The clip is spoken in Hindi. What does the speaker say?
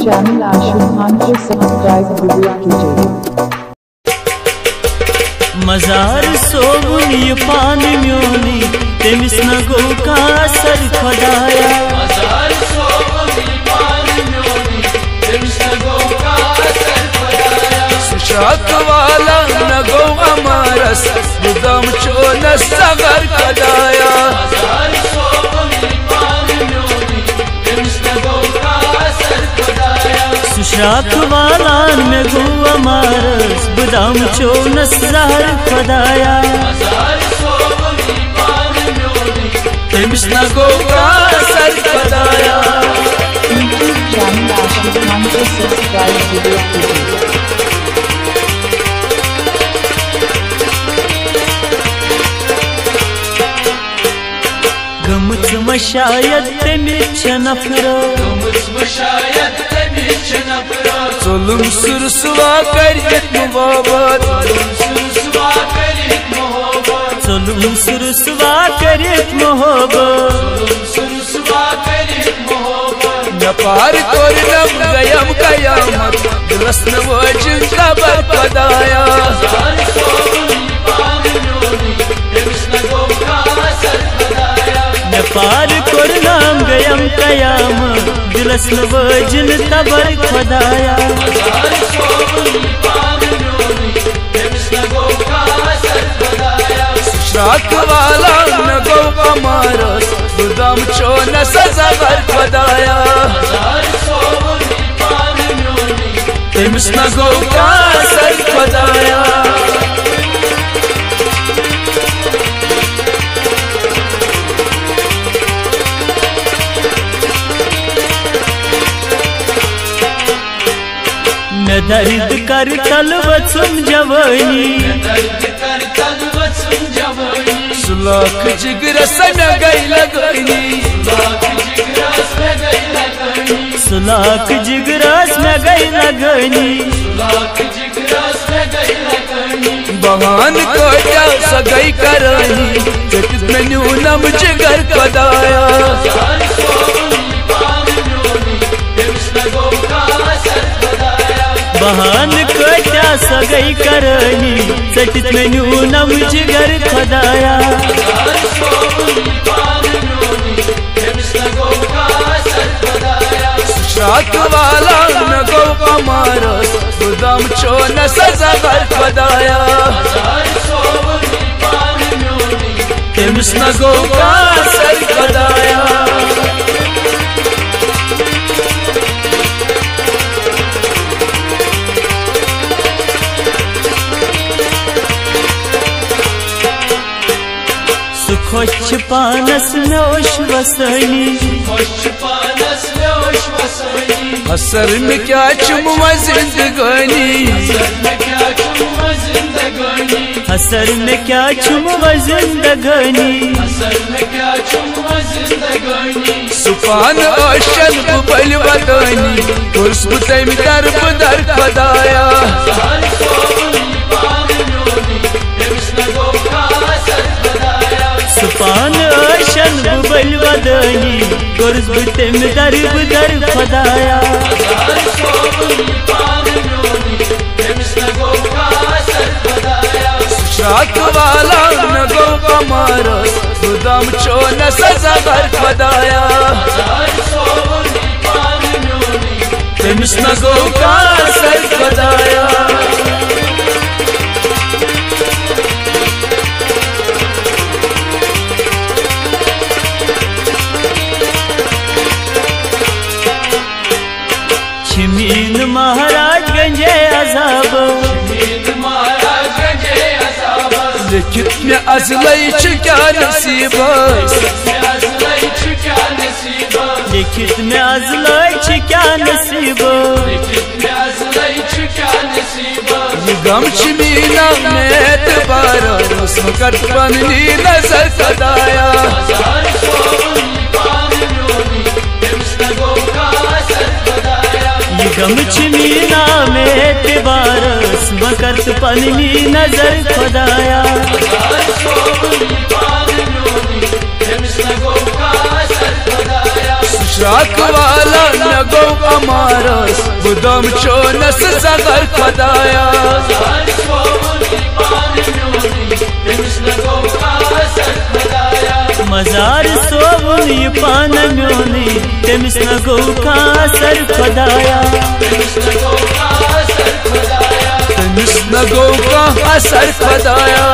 चैनल आशुद खान को सब्सक्राइब जरूर कीजिए। मजार सोबुन ये पान म्योनी तेमिस न गो का सर खुदाया। मजार सोबुन ये पान म्योनी तेमिस न गो का सर खुदाया। सुशाक वाला न गो अमारस बुदम चो न सगर खुदाया। मजार सोबुन ये पान म्योनी तेमिस न गो का सर खुदाया। सुशाक वाला में गो अमारस बुदम चो न सगर खुदाया। मजार सोबुन ये पान म्योनी तेमिस न गो का सर खुदाया। चैनल आशुद खान को सब्सक्राइब जरूर कीजिए। गमुच मशायद तेमिच नफरो चलुम सुरसुवा करित मोहब्बत। चलुम सुरसुवा करित मोहब्बत। न पार कोरनम गयम कयामत दिलस न वजन खबर पदाया। न पार कोरनम गयम कयामत दिलस न वजन खबर खुदाया। सुशाक वाला न गो अमारस बुदम चो न सगर खुदाया। तेमिस न गो का सर खुदाया। मैं दर्द कर तलवचुम जवानी। सुलाख जिगरस में गई लगनी। सुलाख जिगरस में गई लगनी। बहान को क्या सगई करनी जटित में न्यूनम जिगर खुदाया। बहान को क्या सगई करनी सटित में न्यूनम जिगर खुदाया। सुशाक वाला न गो अमारस बुदम चो न सगर खुदाया। तेमिस न गो का सर खुदाया। खुश पानस में ओश वसनी। हसर में क्या चुमवा जिंदगानी। हसर में क्या चुमवा जिंदगानी। सुपान ओशन बुबल वदानी खुशबू तम दर बदर खुदाया। सुपान ओशन बुबल वदानी खुशबू तम दर बदर खुदाया। सुशाक वाला न गो अमारस बुदम चो न सगर खुदाया। तेमिस न गो का सर खुदाया। छिमीन महाराज गंजे अजाब। लिखित में अजलई क्या नसीब। लिखित में अजलई क्या नसीब। ये गम छिमीना में एतबार उसम कर बननी नजर खुदाया। ये गम छिमीना में एतबारस मकरत पननी नजर खुदाया। सुशाक वाला न गो अमारस मुदम चोनस सगर खुदाया मजार सोबुन ये पान म्योनी तेमिस न गो का सर खुदाया तेमिस न गो का असर खुदाया